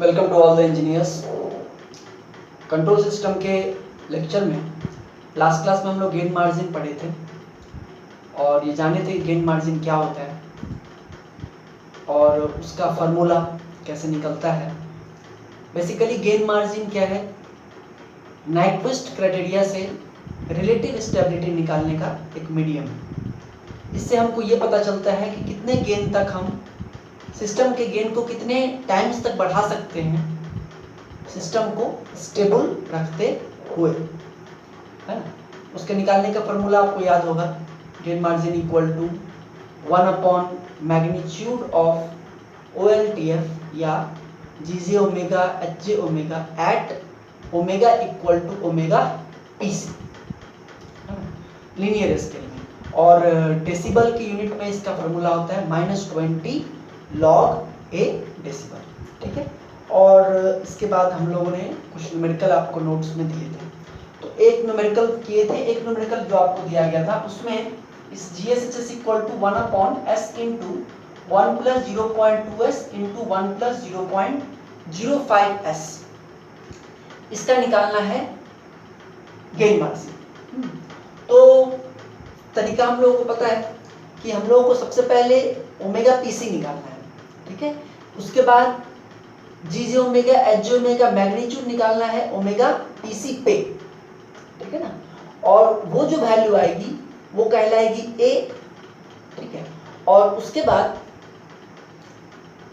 Welcome to all the engineers. Control system के lecture में last class में हम लोग गेन मार्जिन पढ़े थे और ये जाने थे गेन मार्जिन क्या होता है और उसका फार्मूला कैसे निकलता है। बेसिकली गेन मार्जिन क्या है? नाइक्विस्ट क्राइटेरिया से रिलेटिव स्टेबिलिटी निकालने का एक मीडियम है। इससे हमको ये पता चलता है कि कितने गेन तक हम सिस्टम के गेन को कितने टाइम्स तक बढ़ा सकते हैं सिस्टम को स्टेबल रखते हुए, है ना। उसके निकालने का फॉर्मूला आपको याद होगा, gain margin equal to 1 upon magnitude of OLTF या GJ omega HJ omega at omega equal to omega PC, linear scale में। और डेसिबल की यूनिट में इसका फॉर्मूला होता है -20 log a डेसिबल, ठीक है। और इसके बाद हम लोगों ने कुछ न्यूमेरिकल आपको नोट्स में दिए थे, तो एक न्यूमेरिकल किए थे। एक न्यूमेरिकल जो आपको दिया गया था उसमें इस GSHS equal to 1 upon S into 1 plus 0.2S into 1 plus 0.05S, इसका निकालना है गेन मार्जिन। तो तरीका हम लोगों को पता है कि हम लोगों को सबसे पहले ओमेगा PC निकालना है, ठीक है। उसके बाद GJ omega HJ omega magnitude निकालना है ओमेगा PC पे, ठीक है ना। और वो जो वैल्यू आएगी वो कहलाएगी A, ठीक है। और उसके बाद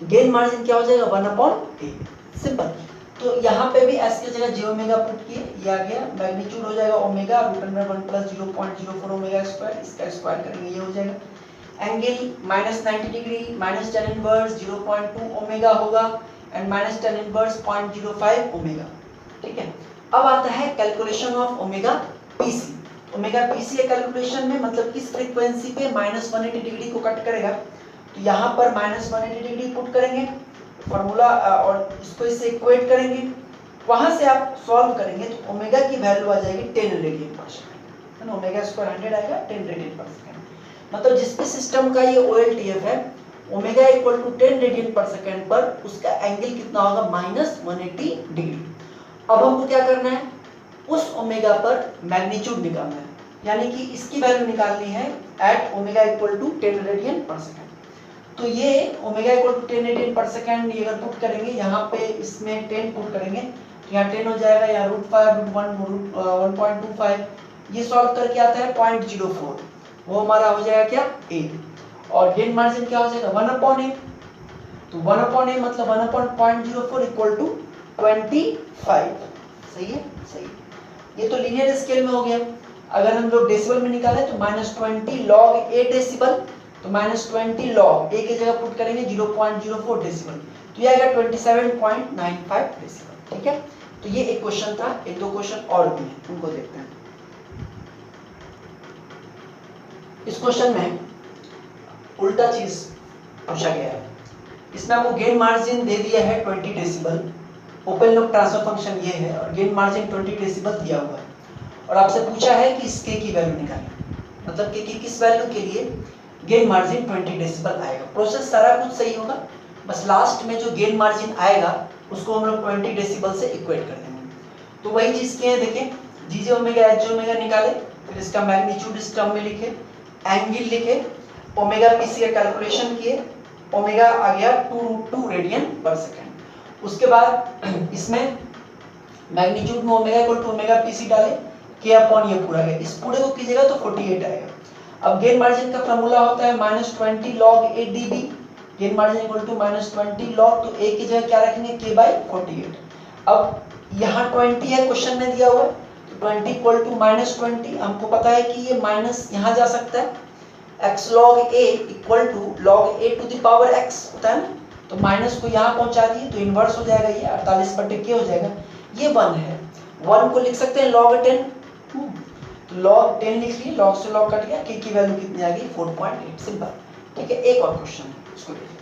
गेन मार्जिन क्या हो जाएगा? 1 अपॉन A, सिंपल। तो यहाँ पे भी S की जगह J ओमेगा पुट किए, ये आ गया। मैग्नीट्यूड हो जाएगा omega root under 1 plus 0.04 omega square, इसका स्क्वायर करेंगे ये हो जाएगा। Angle -90 degree -tan inverse 0.2 omega होगा एंड -tan इनवर्स 0.05 ओमेगा, ठीक है। अब आता है calculation of omega PC। Omega PC के कैलकुलेशन में मतलब किस फ्रीक्वेंसी पे -180 डिग्री को कट करेगा, तो यहाँ पर -180 डिग्री पुट करेंगे फॉर्मूला और इसको इससे इक्वेट करेंगे। वहां से आप सॉल्व करेंगे तो ओमेगा की वैल्यू आ जाएगी 10 रेडियन पर सेकंड, है ना। ओमेगा स्क्वायर 100 आएगा 10 रेडियन पर सेकंड। मतलब जिस भी सिस्टम का ये OLTF है omega equal to 10 radian per second पर उसका एंगल कितना होगा? -180 डिग्री। अब हमको क्या करना है? उस ओमेगा पर मैग्नीट्यूड निकालना है, यानी कि इसकी वैल्यू निकालनी है at omega equal to 10 radian per second. तो ये omega equal to 10 radian per second ये अगर पुट करेंगे, यहाँ पे इसमें 10 पुट करेंगे तो यहाँ 10 हो जाएगा, यहाँ √5 1.25, ये सॉल्व करके आता है 0.04, वो हमारा हो जाएगा क्या? A। और गेन मार्जिन क्या हो जाएगा? 1 अपॉन A। तो 1 अपॉन A मतलब 1 अपॉन 0.04 इक्वल टू 25। सही है, सही। ये तो लीनियर स्केल में हो गया। अगर हम लोग डेसिबल में निकाले तो -20 log A डेसिबल, तो -20 log A की जगह पुट करेंगे 0.04 डेसिबल, तो ये आएगा 27.95 डेसिबल, ठीक है। तो ये एक क्वेश्चन था। एक दो क्वेश्चन और भी हैं, उनको देखते हैं। इस क्वेश्चन में उल्टा चीज पूछा गया है। इसमें आपको गेन मार्जिन दे दिया है 20 decibel, open loop transfer function ये है और गेन मार्जिन 20 डेसिबल दिया हुआ है और आपसे पूछा है कि इस K की वैल्यू निकालें, मतलब K की किस वैल्यू के लिए गेन मार्जिन 20 डेसिबल आएगा। प्रोसेस सारा कुछ सही होगा, बस लास्ट में जो गेन मार्जिन आएगा उसको हम लोग 20 डेसिबल से इक्वेट कर देंगे। तो वही चीज किए, देखिए GJ ओमेगा HJ ओमेगा निकाले, फिर इसका मैग्नीट्यूड इस टर्म में लिखे, एंगल लिखे, ओमेगा PC का कैलकुलेशन किए, ओमेगा आ गया 2 रेडियन पर सेकंड। उसके बाद इसमें मैग्नीट्यूड में omega equal to omega PC डाले, K अपॉन ये पूरा गया, इस पूरे को कीजिएगा तो 48 आएगा। अब गेन मार्जिन का फॉर्मूला होता है -20 log A dB, gain margin equal to -20 log, तो A की जगह क्या रखेंगे? K/48। अब यहाँ 20 है क्वेश्चन में दिया हुआ है, 20 इक्वल टू -20, हमको पता है कि ये माइनस यहाँ जा सकता है, x log A equal to log A to the power x होता है ना, तो माइनस को यहाँ पहुँचा दिए तो इन्वर्स हो जाएगा, ये 48/K हो जाएगा। ये 1 है, 1 को लिख सकते हैं log 10, तो log 10 लिख लिए, log से log कट गया, K की वैल्यू कितनी आ गई? 4.8, सिंपल, ठीक है। एक और क्वेश्चन है, इसको देखिए।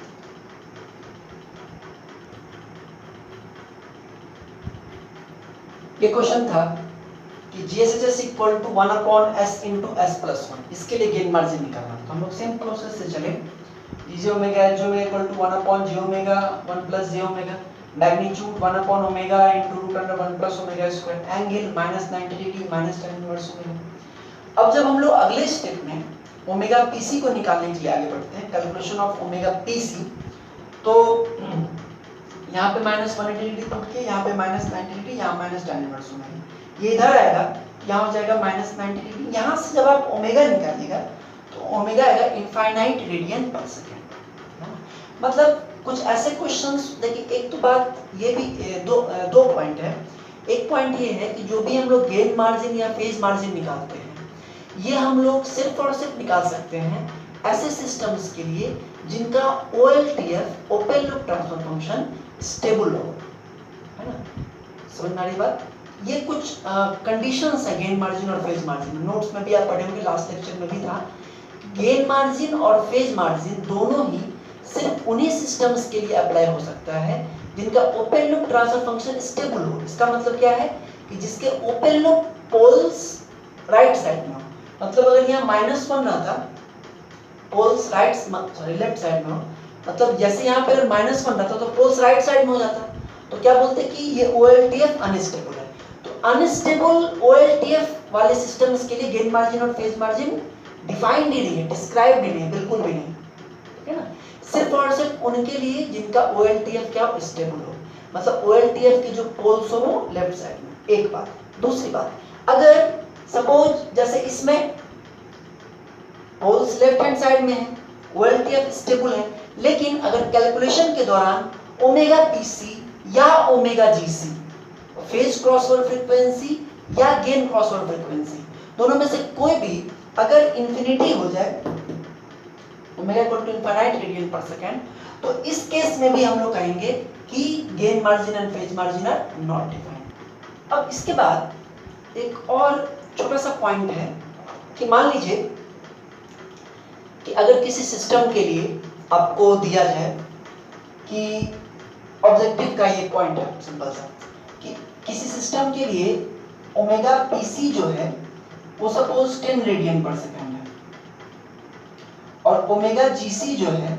ये क्वेश्चन था कि GSHS equal to 1 upon S into S+1, इसके लिए गेन मार्जिन निकालना। तो हम लोग सेम प्रोसेस से चले, GJ omega HJ omega equal to 1 upon J omega 1 plus J omega, magnitude 1 upon omega into root under 1 plus omega square, angle -90 degree minus tan inverse omega. अब जब हम लोग अगले स्टेप में ओमेगा पीसी को निकालने के लिए आगे बढ़ते हैं, कैलकुलेशन ऑफ ओमेगा पीसी, तो यहाँ पे -180 डिग्री पुट के, यहाँ पे -90 डिग्री, यहाँ माइनस tan इनवर्स ओमेगा, ये इधर आएगा, यहाँ हो जाएगा -90 डिग्री। यहाँ से जब आप ओमेगा निकालिएगा तो ओमेगा आएगा इनफाइनाइट रेडियन पर सेकेंड। मतलब कुछ ऐसे क्वेश्चंस, देखिए एक तो बात ये भी दो पॉइंट है। एक पॉइंट ये है कि जो भी हम लोग गेन मार्जिन या फेज मार्जिन निकालते हैं, ये हम लोग सिर्फ और सिर्फ निकाल सकते हैं ऐसे सिस्टम्स के लिए जिनका OLTF open loop transfer function stable हो, है ना, समझ में आ रही बात। ये कुछ कंडीशंस है गेन मार्जिन और फेज मार्जिन, नोट्स में भी आप पढ़े होंगे, लास्ट लेक्चर में भी था। गेन मार्जिन और फेज मार्जिन दोनों ही सिर्फ उन्हीं सिस्टम्स के लिए अप्लाई हो सकता है जिनका open loop transfer function stable हो। इसका मतलब क्या है कि जिसके open loop poles right side में हो। मतलब अगर यहाँ -1 रहता, पोल्स लेफ्ट साइड में हो, मतलब जैसे यहाँ पे अगर -1 रहता तो पोल्स राइट साइड में हो जाता, तो क्या बोलते कि ये OLTF अनस्टेबल है। तो अनस्टेबल OLTF वाले सिस्टम्स के लिए गेन मार्जिन और फेज मार्जिन डिफाइंड ही नहीं है, डिस्क्राइब्ड ही नहीं है, बिल्कुल भी नहीं, ठीक है ना। सिर्फ और सिर्फ उनके लिए जिनका OLTF क्या स्टेबल हो, मतलब OLTF के जो पोल्स हो वो लेफ्ट साइड में। एक बात। दूसरी बात, अगर सपोज जैसे इसमें पोल्स लेफ्ट हैंड साइड में है, OLTF स्टेबल है, लेकिन अगर कैलकुलेशन के दौरान ओमेगा पीसी या omega GC, phase crossover frequency या गेन क्रॉसओवर फ्रीक्वेंसी, दोनों में से कोई भी अगर इंफिनिटी हो जाए, omega equal to infinite radian per second, तो इस केस में भी हम लोग कहेंगे कि gain margin and phase margin are not defined. अब इसके बाद एक और छोटा सा पॉइंट है कि मान लीजिए कि अगर किसी सिस्टम के लिए आपको दिया जाए कि ऑब्जेक्टिव का ये पॉइंट है सिंपल सा, कि किसी सिस्टम के लिए ओमेगा पीसी जो है वो सपोज 10 रेडियन पर सेकेंड है और ओमेगा जीसी जो है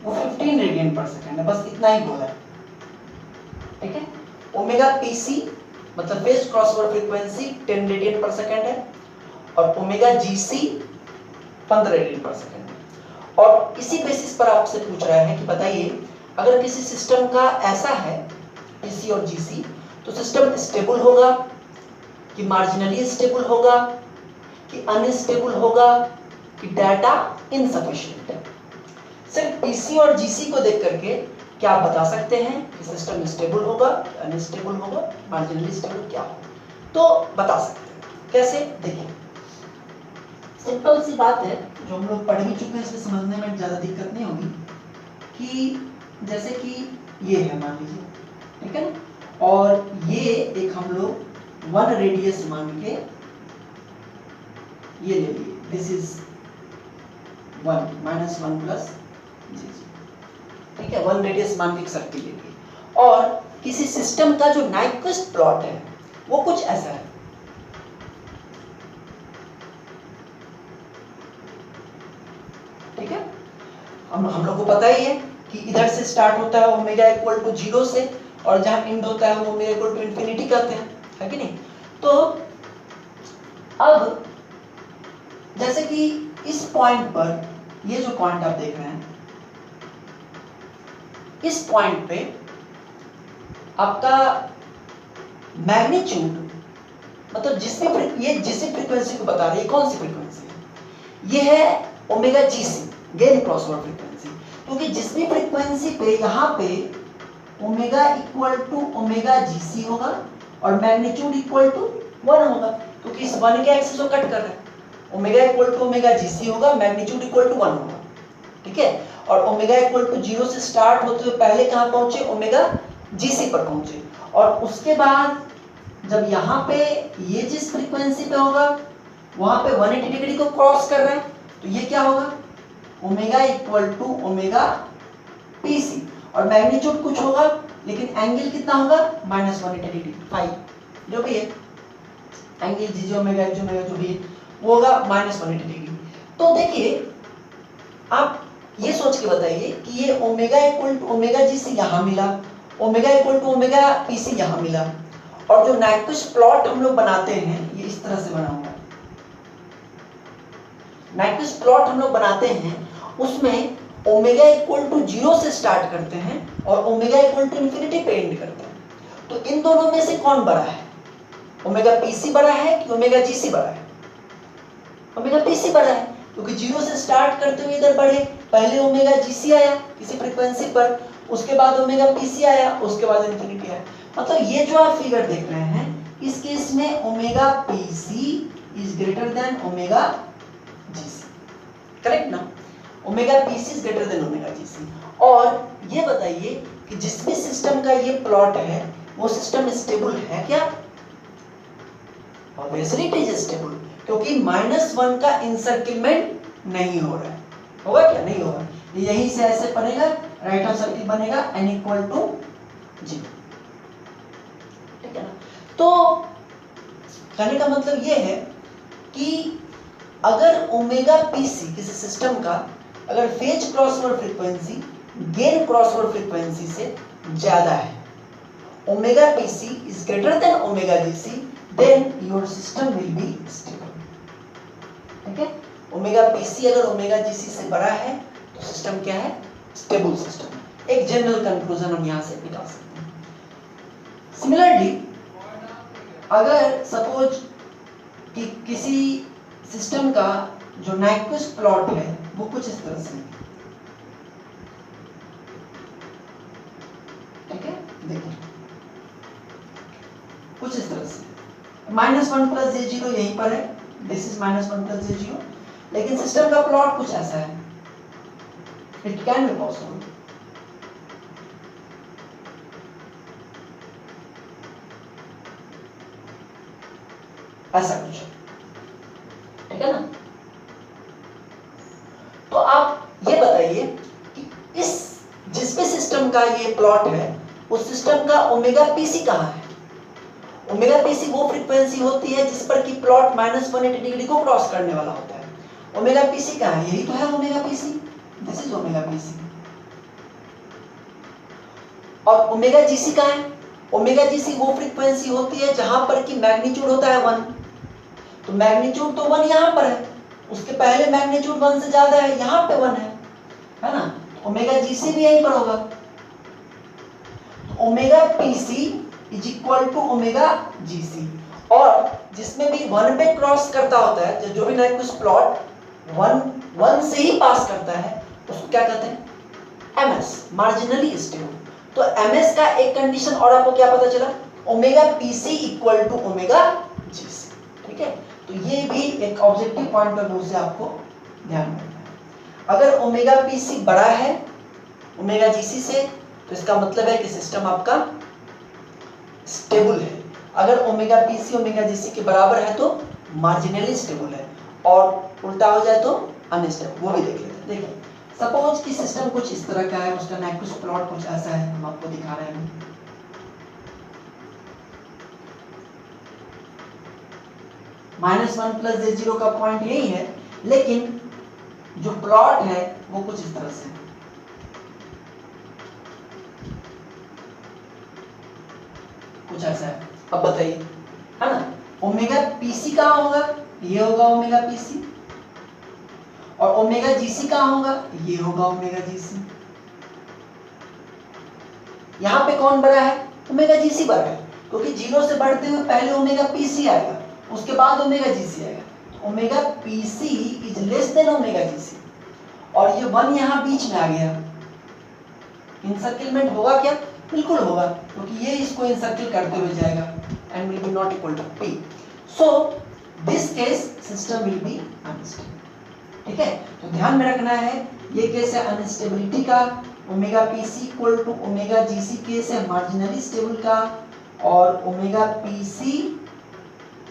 वो 15 रेडियन पर सेकेंड है, बस इतना ही बोला है, ठीक है। ओमेगा पीसी मतलब phase crossover frequency 10 radian per second है और omega GC 15 radian per second है। और इसी बेसिस पर आपसे पूछ रहा है कि बताइए अगर किसी सिस्टम का ऐसा है पीसी और जीसी, तो सिस्टम स्टेबल होगा कि मार्जिनली स्टेबल होगा कि अनस्टेबल होगा कि डाटा इनसफिशिएंट है। सिर्फ पीसी और जीसी को देख करके क्या आप बता सकते हैं कि सिस्टम स्टेबल होगा, अनस्टेबल होगा, मार्जिनली स्टेबल क्या होगा, तो बता सकते हैं। कैसे, देखिए सिंपल सी बात है जो हम लोग पढ़ भी चुके हैं, इसमें समझने में ज़्यादा दिक्कत नहीं होगी। कि जैसे कि ये है मान लीजिए, ठीक है ना, और ये एक हम लोग 1 रेडियस मान के ये ले लिए, दिस इज 1 -1 प्लस जी, ठीक है, 1 रेडियस मान के एक सर्किल ले लिए। और किसी सिस्टम का जो नाइक्विस्ट प्लॉट है वो कुछ ऐसा है, ठीक है। हम लोग को पता ही है कि इधर से स्टार्ट होता है ओमेगा इक्वल टू 0 से और जहां एंड होता है वो ओमेगा इक्वल टू इन्फिनिटी कहते हैं, है कि नहीं। तो अब जैसे कि इस पॉइंट पर, ये जो पॉइंट आप देख रहे हैं, इस पॉइंट पे आपका मैग्नीट्यूड मतलब जिस फ्रीक्वेंसी को बता रही है, कौन सी फ्रीक्वेंसी है, ये है omega GC, gain crossover frequency. क्योंकि जिस भी फ्रीक्वेंसी पे यहाँ पे omega equal to omega GC होगा और मैग्नीट्यूड इक्वल टू 1 होगा, क्योंकि इस 1 के एक्सिस को कट कर रहा है। Omega equal to omega GC होगा, मैग्नीट्यूड इक्वल टू 1 होगा, ठीक है। और ओमेगा इक्वल टू 0 से स्टार्ट होते हुए पहले कहाँ पहुंचे, ओमेगा जीसी पर पहुंचे, और उसके बाद जब यहाँ पे ये जिस फ्रीक्वेंसी पे होगा वहां पे 180 डिग्री को क्रॉस कर रहा है, तो ये क्या होगा, omega equal to omega PC, और मैग्नीट्यूड कुछ होगा लेकिन एंगल कितना होगा, -180 डिग्री, 5 जो भी है एंगल जी ओमेगा जो भी है वो होगा -180 डिग्री। तो देखिए आप ये सोच के बताइए कि ये omega equal to omega G से यहाँ मिला omega equal to omega PC यहाँ मिला, और जो नाइक्विस्ट प्लॉट हम लोग बनाते हैं ये इस तरह से बना हुआ है। नाइक्विस्ट प्लॉट हम लोग बनाते हैं उसमें ओमेगा इक्वल टू 0 से स्टार्ट करते हैं और ओमेगा इक्वल टू इन्फिनिटी पे एंड करते हैं। तो इन दोनों में से कौन बड़ा है? ओमेगा पीसी बड़ा है कि ओमेगा जीसी बड़ा है? ओमेगा पीसी बड़ा है, क्योंकि 0 से स्टार्ट करते हुए इधर बढ़े, पहले ओमेगा जीसी आया किसी फ्रीक्वेंसी पर, उसके बाद ओमेगा पीसी आया, उसके बाद इन्फिनिटी आया। मतलब ये जो आप फिगर देख रहे हैं इस केस में omega PC is greater than omega GC, correct ना? Omega PC is greater than omega GC. और ये बताइए कि जिस भी सिस्टम का ये प्लॉट है वो सिस्टम स्टेबल है क्या? ऑब्वियसली इट इज स्टेबल, क्योंकि -1 का इंसर्किलमेंट नहीं हो रहा है। होगा क्या? नहीं होगा। यहीं से ऐसे बनेगा, राइट हैंड सर्किल बनेगा n इक्वल टू 0, ठीक है ना? तो कहने का मतलब ये है कि अगर ओमेगा पीसी किसी सिस्टम का अगर phase crossover frequency gain crossover frequency से ज्यादा है, omega PC is greater than omega GC, then your system will be stable, ठीक है? ओमेगा पीसी अगर ओमेगा जीसी से बड़ा है तो सिस्टम क्या है? स्टेबल सिस्टम है। एक जनरल कंक्लूजन हम यहां से निकाल सकते हैं। सिमिलरली अगर सपोज कि किसी सिस्टम का जो नाइक्विस्ट प्लॉट है वो कुछ इस तरह से, ठीक है? देखिए कुछ इस तरह से -1 प्लस J0 यहीं पर है, दिस इज -1 प्लस J0, लेकिन सिस्टम का प्लॉट कुछ ऐसा है। इट कैन बी पॉसिबल, ऐसा कुछ, ठीक है ना? तो आप ये बताइए कि इस जिस भी सिस्टम का ये प्लॉट है उस सिस्टम का ओमेगा पीसी कहाँ है? ओमेगा पीसी वो फ्रीक्वेंसी होती है जिस पर कि प्लॉट -180 डिग्री को क्रॉस करने वाला होता है। ओमेगा पीसी कहाँ है? यही तो है omega PC, this is omega PC. और ओमेगा जीसी कहाँ है? ओमेगा जीसी वो फ्रीक्वेंसी होती है जहां पर कि मैग्नीट्यूड होता है 1, तो मैग्नीट्यूड तो 1 यहां पर है, उसके पहले मैग्नीट्यूड 1 से ज्यादा है, यहां पे 1 है ना? ओमेगा जीसी भी यहीं पर होगा। तो omega PC is equal to omega GC, और जिसमें भी 1 पे क्रॉस करता होता है, जो भी नाइक्विस्ट प्लॉट 1 से ही पास करता है उसको क्या कहते हैं? MS, marginally stable. तो एमएस का एक कंडीशन और आपको क्या पता चला? Omega PC equal to omega GC, ठीक है? तो ये भी एक ऑब्जेक्टिव पॉइंट ऑफ व्यू से आपको ध्यान रखना है। अगर ओमेगा पीसी बड़ा है ओमेगा जीसी से तो इसका मतलब है कि सिस्टम आपका स्टेबल है। अगर ओमेगा पीसी ओमेगा जीसी के बराबर है तो मार्जिनली स्टेबल है, और उल्टा हो जाए तो अनस्टेबल। वो भी देख लेते हैं। देखिए सपोज कि सिस्टम कुछ इस तरह का है, उसका नाइक्विस्ट प्लॉट कुछ ऐसा है, हम आपको दिखा रहे हैं। -1 प्लस J0 का पॉइंट यही है, लेकिन जो प्लॉट है वो कुछ इस तरह से है। कुछ ऐसा है। अब बताइए, है ना? ओमेगा पीसी कहाँ होगा? ये होगा ओमेगा पीसी, और ओमेगा जीसी कहाँ होगा? ये होगा ओमेगा जीसी। यहां पे कौन बड़ा है? ओमेगा जीसी बड़ा है, क्योंकि 0 से बढ़ते हुए पहले ओमेगा पीसी आएगा, उसके बाद ओमेगा जीसी आएगा। Omega PC is less than omega GC, और ये 1 यहां बीच में आ गया। इनसर्किलमेंट होगा क्या? बिल्कुल होगा, क्योंकि ये इसको इनसर्किल करते हुए जाएगा and will be not equal to P. So this case system will be unstable, ठीक है? तो ध्यान में रखना है ये केस है अनस्टेबिलिटी का, omega PC equal to omega GC case है मार्जिनली स्टेबल का, और omega PC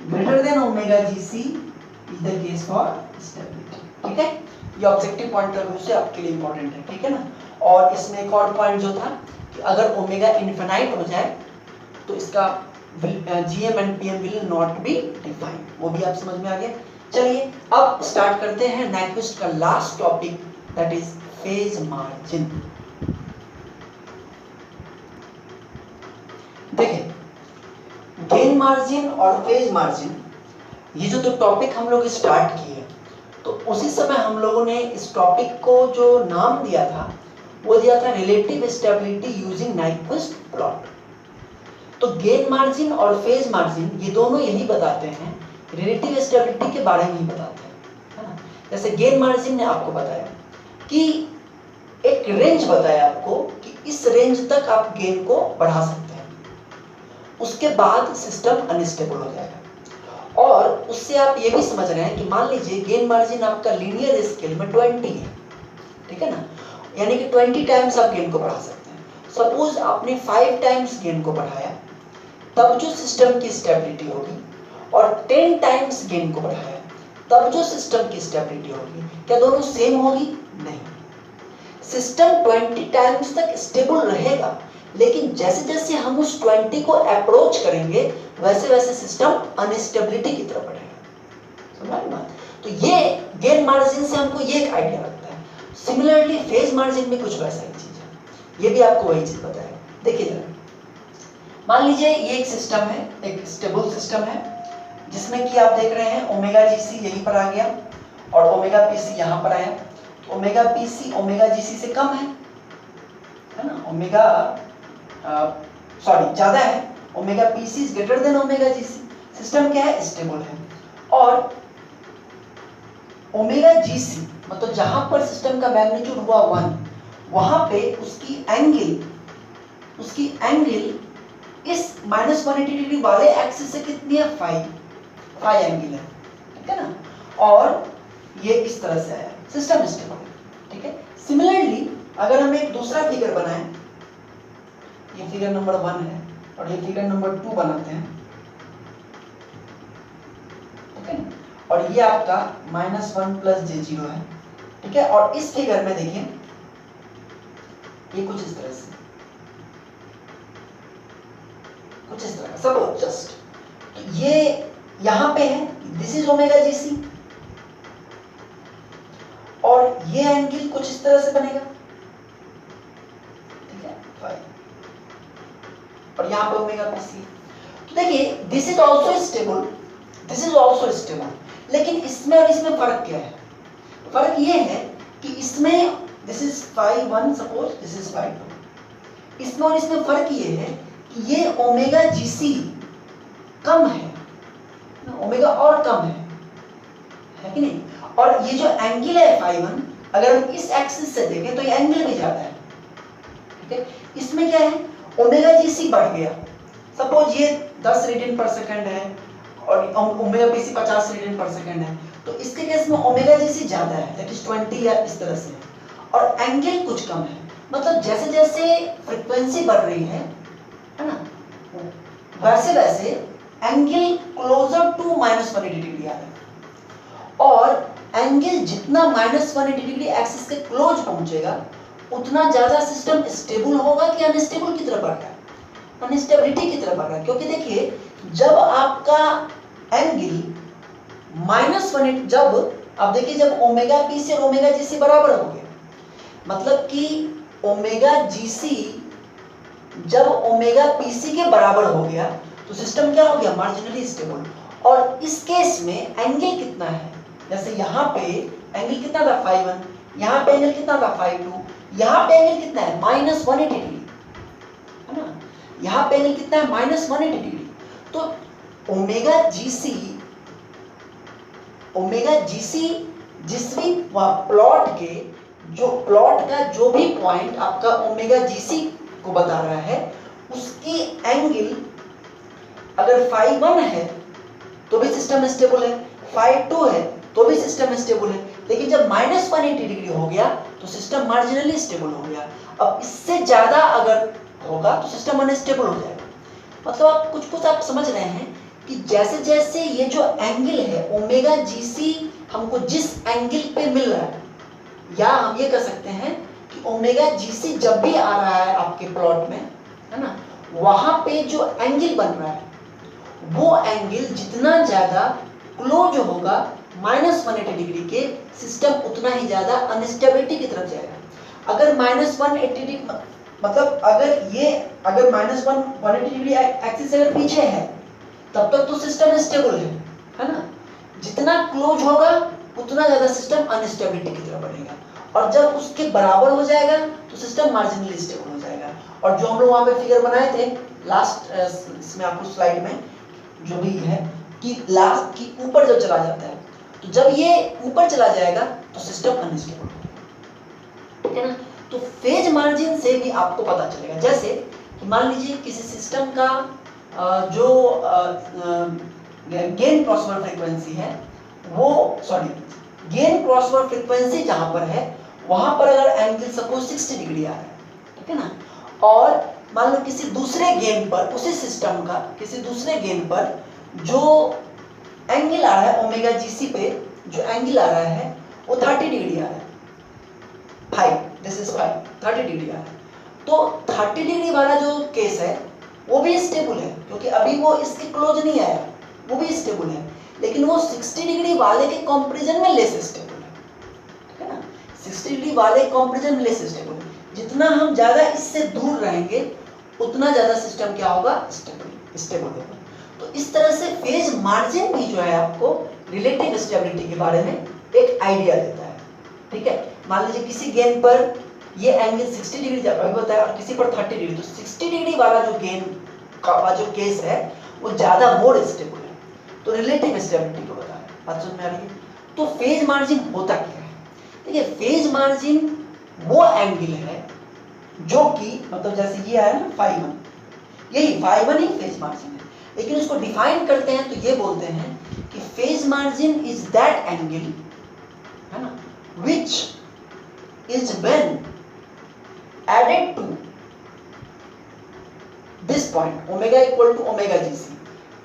greater than omega GC is the case for stability, ठीक है? ये ऑब्जेक्टिव पॉइंट ऑफ व्यू से आपके लिए इंपॉर्टेंट है, ठीक है ना? और इसमें एक और पॉइंट जो था कि अगर ओमेगा इनफिनाइट हो जाए तो इसका GM and PM will not be defined, वो भी आप समझ में आ गया। चलिए अब स्टार्ट करते हैं नाइक्विस्ट का last topic, that is phase margin. देखिए, गेन मार्जिन और फेज मार्जिन, ये जो तो टॉपिक हम लोग स्टार्ट किए, तो उसी समय हम लोगों ने इस टॉपिक को जो नाम दिया था वो दिया था relative stability using Nyquist plot. तो गेन मार्जिन और फेज मार्जिन ये दोनों यही बताते हैं, रिलेटिव स्टेबिलिटी के बारे में ही बताते हैं, है ना। जैसे गेन मार्जिन ने आपको बताया कि एक रेंज बताया आपको कि इस रेंज तक आप गेन को बढ़ा सकते हैं, उसके बाद सिस्टम अनस्टेबल हो जाएगा। और उससे आप ये भी समझ रहे हैं कि मान लीजिए गेन मार्जिन आपका लीनियर स्केल में 20 है, ठीक है ना, यानी कि 20 टाइम्स आप गेन को बढ़ा सकते हैं। सपोज आपने 5 टाइम्स गेन को बढ़ाया, तब जो सिस्टम की स्टेबिलिटी होगी, और 10 टाइम्स गेन को बढ़ाया तब जो सिस्टम की स्टेबिलिटी होगी, क्या दोनों सेम होगी? नहीं। सिस्टम 20 टाइम्स तक स्टेबल रहेगा, लेकिन जैसे जैसे हम उस 20 को अप्रोच करेंगे वैसे वैसे सिस्टम अनस्टेबिलिटी की तरफ बढ़ेगा। समझ में? तो ये गेन मार्जिन से हमको ये एक आइडिया लगता है। सिमिलरली फेज मार्जिन में कुछ वैसा ही चीज है, ये भी आपको वही चीज बताएगा। देखिए जरा, मान लीजिए ये एक सिस्टम है, एक स्टेबल सिस्टम है, जिसमें कि आप देख रहे हैं ओमेगा जीसी यहीं पर आ गया और ओमेगा पीसी यहाँ पर आया। ओमेगा पीसी ओमेगा जीसी से कम है ना, ओमेगा ज्यादा है, omega PC is greater than omega GC. System क्या है? स्टेबल है। और ओमेगा जीसी मतलब जहां पर सिस्टम का मैग्नीट्यूड हुआ 1, वहां पे उसकी एंगल इस -180 डिग्री वाले एक्सिस से कितनी है? 5 एंगल है, ठीक है ना। और ये इस तरह से आया, सिस्टम स्टेबल है, ठीक है। सिमिलरली अगर हम एक दूसरा फिगर बनाएं, ये फिगर नंबर 1 है और ये फिगर नंबर 2 बनाते हैं, ठीक है ना, और ये आपका -1 + j0 है, ठीक है। और इस फिगर में देखिए ये कुछ इस तरह से, कुछ इस तरह का सपोज जस्ट, तो ये यहां पे है, दिस इज ओमेगा जीसी, और ये एंगल कुछ इस तरह से बनेगा, ठीक है, 5, और यहां पे ओमेगा पीसी। तो देखिए this is also stable, this is also stable, लेकिन इसमें और इसमें फर्क क्या है? फर्क ये है कि इसमें this is 5 1 suppose, this is 5 2, इसमें और इसमें फर्क ये है कि ये ओमेगा जीसी कम है, ओमेगा और कम है कि नहीं। और ये जो एंगल है 5 1, अगर हम इस एक्सिस से देखें तो ये एंगल भी ज्यादा है, ठीक है। इसमें क्या है? ओमेगा जीसी बढ़ गया, सपोज ये 10 रेडियन पर सेकंड है और omega PC 50 radian per second है, तो इसके केस में ओमेगा जीसी ज्यादा है, दैट इज 20 या इस तरह से, और एंगल कुछ कम है। मतलब जैसे जैसे फ्रीक्वेंसी बढ़ रही है ना, वैसे वैसे एंगल क्लोजर टू -180 डिग्री आ रहा है, और एंगल जितना -180 डिग्री एक्सिस के क्लोज पहुंचेगा उतना ज्यादा सिस्टम स्टेबल होगा कि अनस्टेबल की तरफ बढ़ रहा है? अनस्टेबिलिटी की तरफ बढ़ रहा है, क्योंकि देखिए जब आपका एंगल -180, जब आप देखिए जब ओमेगा पीसी और ओमेगा जीसी बराबर हो गए, मतलब कि ओमेगा जीसी जब ओमेगा पीसी के बराबर हो गया तो सिस्टम क्या हो गया? Marginally stable. और इस केस में एंगल कितना है? जैसे यहाँ पे एंगल कितना था? 5 1, यहाँ पे एंगल कितना था? 5 2, यहाँ पे एंगल कितना है? -180 डिग्री, है ना। यहाँ पे एंगल कितना है? -180 डिग्री। तो ओमेगा जीसी जिस भी प्लॉट का जो भी पॉइंट आपका ओमेगा जीसी को बता रहा है, उसकी एंगल अगर 5 1 है तो भी सिस्टम स्टेबल है, 5 2 है तो भी सिस्टम स्टेबल है, लेकिन जब -180 डिग्री हो गया तो सिस्टम मार्जिनली स्टेबल हो गया। अब इससे ज्यादा अगर होगा तो सिस्टम अनस्टेबल हो जाएगा। मतलब आप कुछ आप समझ रहे हैं कि जैसे जैसे ये जो एंगल है ओमेगा जीसी हमको जिस एंगल पे मिल रहा है, या हम ये कह सकते हैं कि ओमेगा जीसी जब भी आ रहा है आपके प्लॉट में, है ना, वहां पे जो एंगल बन रहा है वो एंगल जितना ज्यादा क्लोज होगा -180 डिग्री के, सिस्टम उतना ही ज्यादा अनस्टेबिलिटी की तरफ जाएगा। अगर -180 डिग्री मतलब अगर -180 डिग्री एक्सिस अगर पीछे है तब तक तो सिस्टम स्टेबल है ना। जितना क्लोज होगा उतना ज्यादा सिस्टम अनस्टेबिलिटी की तरफ बढ़ेगा, और जब उसके बराबर हो जाएगा तो सिस्टम मार्जिनली स्टेबल हो जाएगा। और जो हम लोग वहां पे फिगर बनाए थे लास्ट इसमें आपको स्लाइड में जो भी है कि लास्ट की ऊपर जब चला जाता है, तो जब ये ऊपर चला जाएगा तो सिस्टम अनस्टेबल होगा, ठीक है ना। तो फेज मार्जिन से भी आपको पता चलेगा, जैसे कि मान लीजिए किसी सिस्टम का जो गेन क्रॉसओवर फ्रीक्वेंसी है वो गेन क्रॉसओवर फ्रीक्वेंसी जहां पर है वहां पर अगर एंगल सपोज 60 डिग्री आ रहा है, ठीक है ना, और मान लो किसी दूसरे गेन पर, उसी सिस्टम का किसी दूसरे गेन पर जो एंगल आ रहा है ओमेगा जीसी पे, जो एंगल आ रहा है वो 30 डिग्री आ रहा है, 30 डिग्री आ रहा है, तो 30 डिग्री वाला जो केस है वो भी स्टेबल है, क्योंकि अभी वो इसके क्लोज नहीं आया, वो भी स्टेबल है, लेकिन वो 60 डिग्री वाले के कंपैरिजन में लेस स्टेबल है, ठीक है ना। 60 डिग्री वाले कंपैरिजन में लेस स्टेबल है। जितना हम ज्यादा इससे दूर रहेंगे उतना ज्यादा सिस्टम क्या होगा, स्टेबल होगा। तो इस तरह से फेज मार्जिन भी जो है आपको रिलेटिव स्टेबिलिटी के बारे में एक आइडिया देता है, ठीक है। मान लीजिए किसी गेन पर ये एंगल 60 डिग्री जब अभी बताया और किसी पर 30 डिग्री, तो 60 डिग्री वाला जो गेन का जो केस है वो ज्यादा मोर स्टेबल है, तो रिलेटिव स्टेबिलिटी को बताया। बात समझ में आ रही है। तो फेज मार्जिन होता क्या है? देखिए फेज मार्जिन वो एंगल है जो कि मतलब जैसे ये आया ना φ1, यही φ1 ही फेज मार्जिन है, लेकिन इसको डिफाइन करते हैं तो ये बोलते हैं कि phase margin is that angle, है ना, which is when added to this point omega equal to omega gc।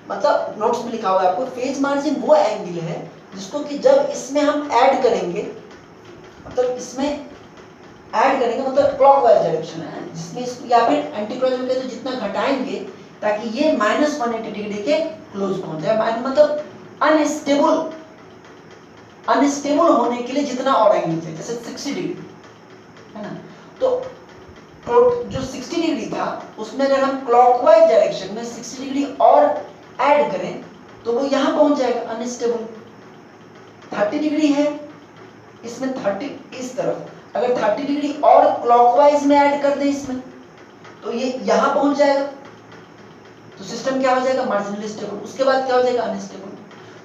मतलब नोट्स में लिखा हुआ है आपको, फेज मार्जिन वो एंगल है जिसको कि जब इसमें हम ऐड करेंगे, मतलब इसमें ऐड करेंगे मतलब क्लॉकवाइज डायरेक्शन है, जिसमें या फिर एंटी क्लॉकवाइज तो जितना घटाएंगे ताकि ये -180 डिग्री के क्लोज पहुंच जाए, मतलब अनस्टेबल होने के लिए जितना और एंगल चाहिए, जैसे 60 डिग्री है ना, तो जो 60 डिग्री था उसमें अगर हम क्लॉकवाइज डायरेक्शन में 60 डिग्री और ऐड करें तो वो यहां पहुंच जाएगा अनस्टेबल। 30 डिग्री है इसमें, 30 इस तरफ अगर 30 डिग्री और क्लॉकवाइज में ऐड कर दें इसमें तो ये यहां पहुंच जाएगा, तो सिस्टम क्या हो जाएगा, मार्जिनली स्टेबल। उसके बाद क्या हो जाएगा, अनस्टेबल।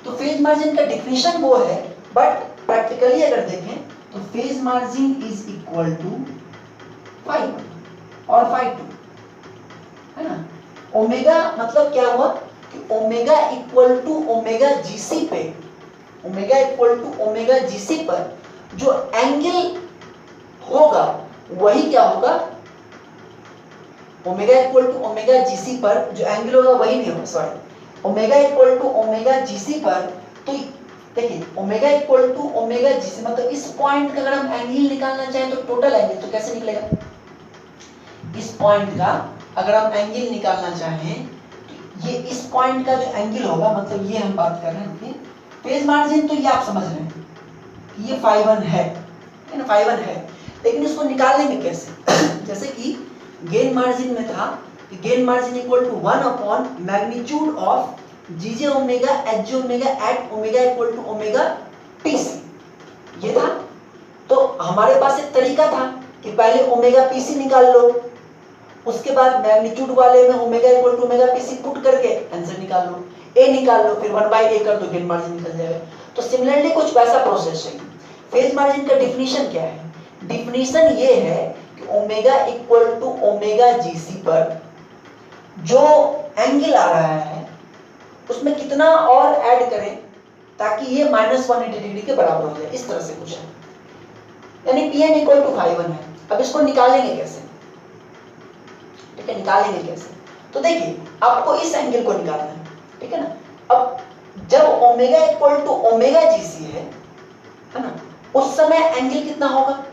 तो फेज मार्जिन का डेफिनेशन वो है, बट प्रैक्टिकली अगर देखें तो phase margin is equal to φ1 और φ2, है ना। ओमेगा मतलब क्या हुआ कि omega equal to omega GC पे, omega equal to omega GC पर जो एंगल होगा वही क्या होगा, omega equal to omega GC पर जो एंगल होगा वही नहीं होगा, sorry, omega equal to omega GC पर, तो देखिए omega equal to omega GC मतलब इस पॉइंट का अगर हम एंगल निकालना चाहें तो टोटल एंगल तो कैसे निकलेगा, इस पॉइंट का अगर हम एंगल निकालना चाहें तो ये इस पॉइंट का जो एंगल होगा, मतलब ये हम बात कर रहे हैं फेज मार्जिन, तो ये आप समझ रहे हैं कि ये φ1 है ना, φ1 है, लेकिन इसको निकालेंगे कैसे जैसे कि गेन मार्जिन में था कि gain margin equal to 1 upon magnitude of GJ omega H J omega at omega equal to omega PC, ये था। तो हमारे पास एक तरीका था कि पहले ओमेगा पीसी निकाल लो, उसके बाद मैग्नीट्यूड वाले में omega equal to omega PC put करके आंसर निकाल लो, ए निकाल लो, फिर 1/a कर दो, गेन मार्जिन निकल जाएगा। तो सिमिलरली कुछ वैसा प्रोसेस है। फेज मार्जिन का डेफिनेशन क्या है, डेफिनेशन ये है कि omega equal to omega GC पर जो एंगल आ रहा है उसमें कितना और ऐड करें ताकि ये -180 डिग्री के बराबर हो जाए, इस तरह से कुछ है, यानी Pn इक्वल टू φ1 है। अब इसको निकालेंगे कैसे, ठीक है, निकालेंगे कैसे, तो देखिए आपको इस एंगल को निकालना है, ठीक है ना। अब जब omega equal to omega GC है ना, उस समय एंगल कितना होगा,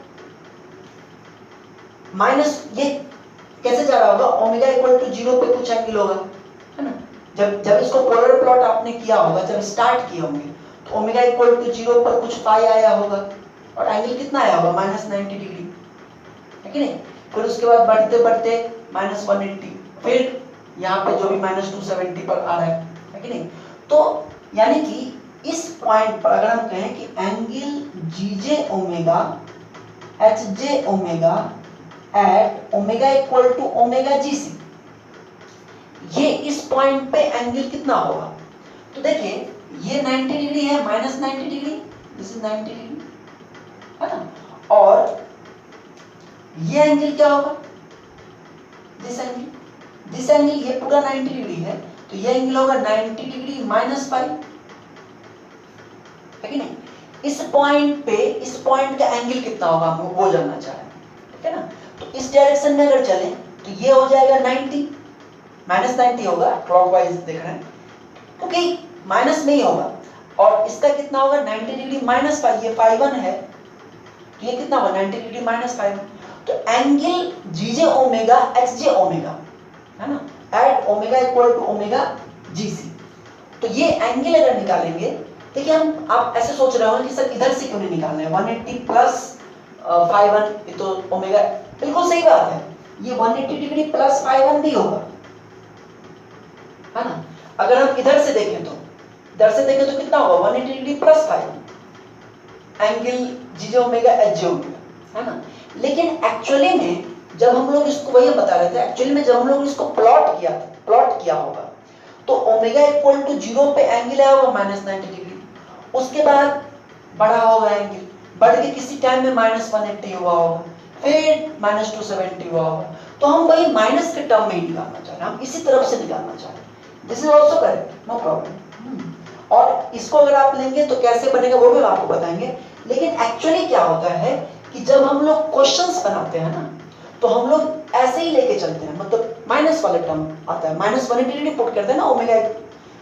माइनस ये कैसे जा रहा होगा, ओमेगा इक्वल टू 0 पे कुछ एंगल होगा, है ना। जब इसको पोलर प्लॉट आपने किया होगा, जब स्टार्ट किए होंगे तो ओमेगा इक्वल टू 0 पर कुछ फाई आया होगा और एंगल कितना आया होगा, -90 डिग्री, है कि नहीं। फिर उसके बाद बढ़ते बढ़ते -180, फिर यहाँ पे जो भी -270 पर आ रहा है कि नहीं। तो यानी कि इस पॉइंट पर अगर हम कहें कि angle GJ omega H J omega at omega equal to omega G C, ये इस पॉइंट पे एंगल कितना होगा। तो देखिए ये 90 डिग्री है, -90 डिग्री, दिस इज 90 डिग्री, है ना। और ये एंगल क्या होगा, दिस एंगल ये पूरा 90 डिग्री है, तो ये एंगल होगा 90 डिग्री -5, है कि नहीं। इस पॉइंट पे इस पॉइंट का एंगल कितना होगा हम वो जानना चाह रहे हैं, ठीक है ना। तो इस डायरेक्शन में अगर चलें तो ये हो जाएगा 90, -90 होगा, क्लॉकवाइज देख रहे हैं, क्योंकि माइनस में ही होगा। और इसका कितना होगा 90 डिग्री -5, ये ∅1 है, तो ये कितना होगा 90 डिग्री -∅1। तो angle GJ omega H J omega, है ना, at omega equal to omega G C. तो ये एंगल अगर निकालेंगे, देखिए हम आप ऐसे सोच रहे हो कि सर इधर से क्यों नहीं निकालना है, 180 प्लस ∅1, ये तो ओमेगा, बिल्कुल सही बात है, ये 180 डिग्री प्लस ∅1 भी होगा, है ना। अगर हम इधर से देखें तो कितना होगा 180 degree plus ∅1 angle GJ omega H J omega, है ना। लेकिन एक्चुअली में जब हम लोग इसको, वही बता रहे थे, एक्चुअली में जब हम लोग इसको प्लॉट किया होगा तो ओमेगा इक्वल टू 0 पे एंगल आया होगा -90 डिग्री, उसके बाद बढ़ा होगा एंगल, बढ़ के किसी टाइम में -180 हुआ होगा, फिर -270 हुआ होगा। तो हम वही माइनस के टर्म में ही निकालना चाह रहे हैं, हम इसी तरफ से निकालना चाह रहे हैं। This is also correct, no problem. और इसको अगर आप लेंगे तो कैसे बनेगा वो भी हम आपको बताएंगे। लेकिन एक्चुअली क्या होता है कि जब हम लोग क्वेश्चंस बनाते हैं ना, तो हम लोग ऐसे ही लेके चलते हैं, मतलब माइनस वाले टर्म आता है, -180 डिग्री पुट करते हैं ना ओमेगा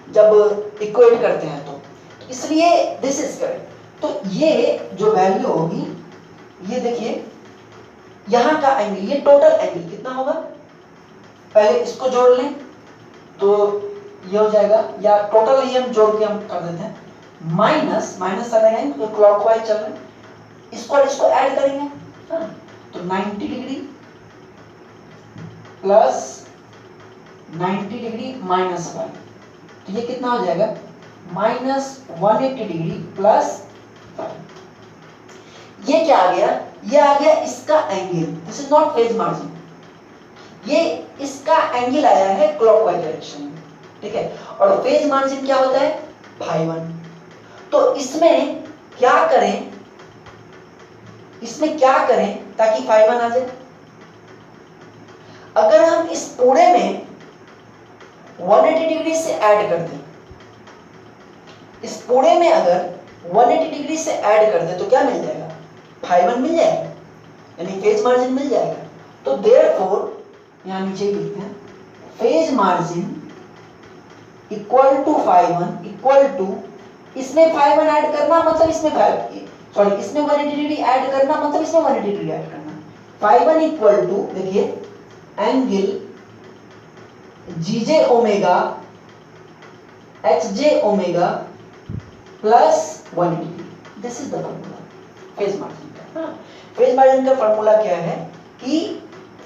जब इक्वेट करते हैं, तो इसलिए दिस इज करेक्ट। तो ये जो वैल्यू होगी, ये देखिए यहाँ का एंगल, ये टोटल एंगल कितना होगा, पहले इसको जोड़ लें तो ये हो जाएगा, या टोटल ये हम जोड़ के हम कर देते हैं, माइनस आ जाएगा तो क्लॉकवाइज चल रहे हैं, इसको ऐड करेंगे, तो 90 डिग्री प्लस 90 डिग्री -1, तो ये कितना हो जाएगा -180 डिग्री प्लस 5। ये क्या आ गया, ये आ गया इसका angle, this is not phase margin, ये इसका एंगल आया है क्लॉकवाइज डायरेक्शन में, ठीक है। और फेज मार्जिन क्या होता है ∅1। तो इसमें क्या करें ताकि ∅1 आ जाए। अगर हम इस पूरे में 180 डिग्री से ऐड कर दें, इस पूरे में अगर 180 डिग्री से ऐड कर दें तो क्या मिल जाएगा, ∅1 मिल जाएगा, यानी फेज मार्जिन मिल जाएगा। तो देयरफॉर यहां नीचे लिखते हैं phase margin equal to ∅1 equal to, इसमें ∅1 ऐड करना मतलब इसमें इसमें 180 डिग्री ऐड करना मतलब इसमें 180 डिग्री ऐड करना। ∅1 इक्वल टू, देखिए angle GJ omega H J omega plus 180 degree, this is the formula phase margin का। फेज मार्जिन का फॉर्मूला क्या है कि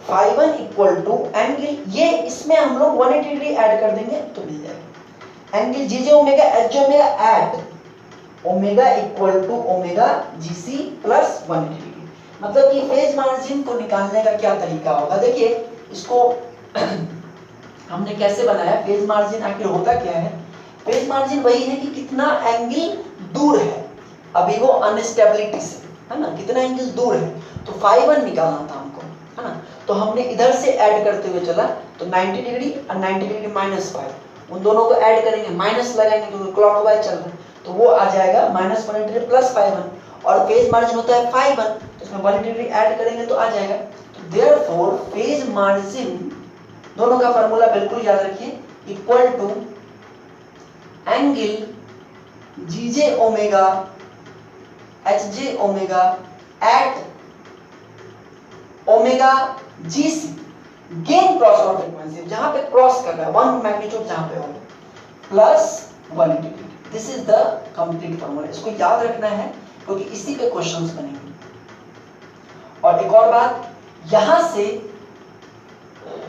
∅1 इक्वल टू एंगल, ये इसमें हम लोग 180 डिग्री ऐड कर देंगे तो मिल जाएगा, angle GJ omega H J omega at omega equal to omega G C plus 180 degree. मतलब कि फेज मार्जिन को निकालने का क्या तरीका होगा, देखिए इसको हमने कैसे बनाया। फेज मार्जिन आखिर होता क्या है, फेज मार्जिन वही है कि कितना एंगल दूर है अभी वो अनस्टेबिलिटी से, है ना, कितना एंगल दूर है। तो ∅1 निकालना था हमको, है ना, तो हमने इधर से ऐड करते हुए चला, तो 90 डिग्री और 90 डिग्री -5, उन दोनों को ऐड करेंगे, माइनस लगाएंगे क्योंकि क्लॉकवाइज चल रहा है, तो वो आ जाएगा -180 डिग्री प्लस ∅1, और फेज मार्जिन होता है ∅1, तो इसमें 180 डिग्री ऐड करेंगे तो आ जाएगा। तो देयरफॉर फेज मार्जिन, दोनों का फार्मूला बिल्कुल याद रखिए, equal to angle GJ omega H J omega at omega G C, gain cross over frequency, जहां पे क्रॉस कर रहा है, वन मैग्नीट्यूड जहां पे होगा, plus 180 degree. This is the complete formula, इसको याद रखना है क्योंकि इसी पे क्वेश्चंस बनेंगे। और एक और बात यहां से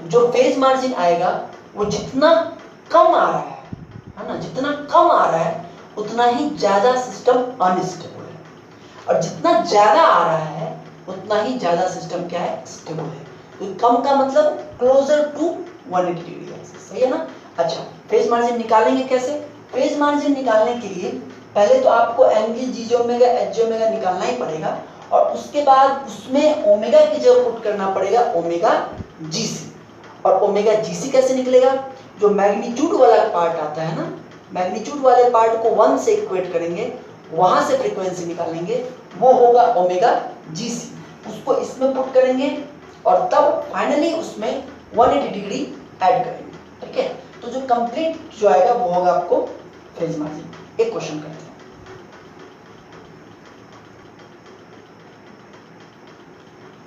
जो फेज मार्जिन आएगा वो जितना कम आ रहा है ना, जितना कम आ रहा है उतना ही ज्यादा सिस्टम अनस्टेबल है, और जितना ज्यादा आ रहा है उतना ही ज्यादा सिस्टम क्या है, स्टेबल है। तो कम का मतलब क्लोजर टू 180 डिग्री एक्सिस, सही है ना। अच्छा, फेज मार्जिन निकालेंगे कैसे? फेज मार्जिन निकालने के लिए पहले तो आपको angle G omega H G omega निकालना ही पड़ेगा, और उसके बाद उसमें ओमेगा की जगह पुट करना पड़ेगा ओमेगा जीसी। और ओमेगा जीसी कैसे निकलेगा? जो मैग्नीट्यूड वाला पार्ट आता है ना, मैग्नीट्यूड वाले पार्ट को 1 से इक्वेट करेंगे, वहां से फ्रीक्वेंसी निकालेंगे, वो होगा ओमेगा जीसी। उसको इसमें पुट करेंगे और तब फाइनली उसमें 180 डिग्री ऐड करेंगे, ठीक है। तो जो कंप्लीट जो आएगा वो होगा आपको फेज मार्जिन। एक क्वेश्चन करते हैं,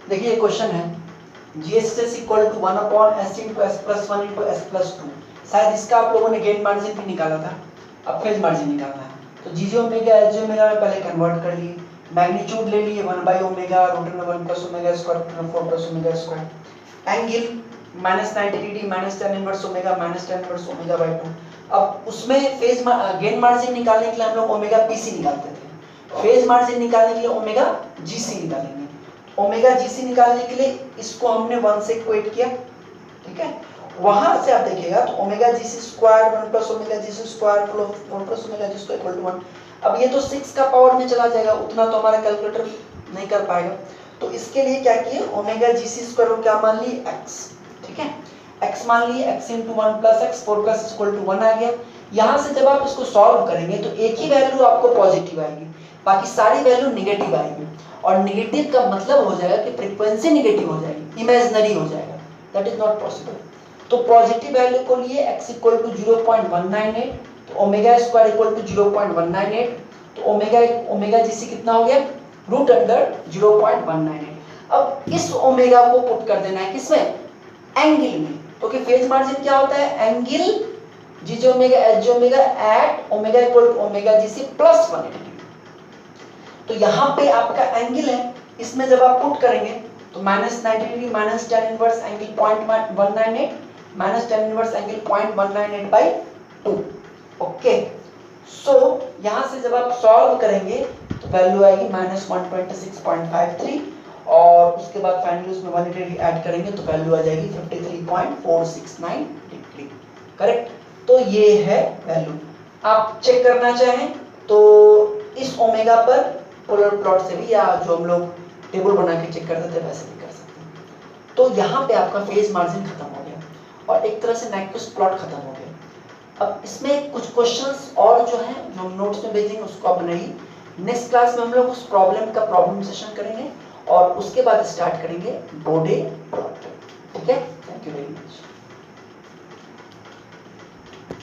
देखिए क्वेश्चन है GSS equal to 1 upon s into s plus 1 into s plus 2। शायद इसका आप लोगों ने गेन मार्जिन भी निकाला था, अब फेज मार्जिन निकालना है। तो जीजे ओमेगा एच जे ओमेगा में पहले कन्वर्ट कर लिए, मैग्नीट्यूड ले लिए 1 by omega root under 1 plus omega square root under 4 plus omega square, angle -90 degree minus tan inverse omega minus tan inverse omega by 2। अब उसमें फेज गेन मार्जिन निकालने के लिए हम लोग ओमेगा पीसी निकालते थे, फेज मार्जिन निकालने के लिए ओमेगा जीसी निकालेंगे। ओमेगा जीसी निकालने के लिए इसको हमने 1 से इक्वेट किया, ठीक है। वहां से आप देखिएगा तो omega GC square 1 plus omega GC square 4 plus omega GC square equal to 1। अब ये तो 6 का पावर में चला जाएगा, उतना तो हमारा कैलकुलेटर नहीं कर पाएगा। तो इसके लिए क्या किए, ओमेगा जीसी स्क्वायर को क्या मान लिए, x, ठीक है। x मान लिए, x into 1 plus x 4 plus equal to 1 आ गया। यहाँ से जब आप इसको सॉल्व करेंगे तो एक ही वैल्यू आपको पॉजिटिव आएगी, बाकी सारी वैल्यू निगेटिव आएगी। और निगेटिव का मतलब हो जाएगा कि फ्रीक्वेंसी निगेटिव हो जाएगी, इमेजिनरी हो जाएगा, दैट इज नॉट पॉसिबल। तो पॉजिटिव वैल्यू को लिए x इक्वल टू 0.198, तो ओमेगा स्क्वायर इक्वल टू 0.198, तो ओमेगा जीसी कितना हो गया, रूट अंडर 0.198। अब इस ओमेगा को पुट कर देना है किसमें, एंगल में। तो कि फेज मार्जिन क्या होता है, angle G J omega H J omega at omega equal to omega GC plus 180। तो यहाँ पे आपका एंगल है, इसमें जब आप पुट करेंगे तो -90 degree minus tan inverse angle 0.198 minus tan inverse angle 0.198 by 2। Okay, so यहाँ से जब आप सॉल्व करेंगे तो वैल्यू आएगी -126.53, और उसके बाद फाइनली उसमें 180 डिग्री ऐड करेंगे तो वैल्यू आ जाएगी 53.469 डिग्री, करेक्ट। तो ये है वैल्यू। आप चेक करना चाहें तो इस ओमेगा पर पोलर प्लॉट से भी, या जो हम लोग टेबल बना के चेक करते थे वैसे भी कर सकते हैं। तो यहाँ पे आपका फेज मार्जिन खत्म हो गया और एक तरह से नाइक्विस्ट प्लॉट खत्म हो गया। अब इसमें कुछ क्वेश्चंस और जो हैं जो हम नोट्स में भेजेंगे उसको आप बनाइए। नेक्स्ट क्लास में हम लोग उस प्रॉब्लम का प्रॉब्लम सेशन करेंगे और उसके बाद स्टार्ट करेंगे बोडे प्लॉट, ठीक है। Thank you very much.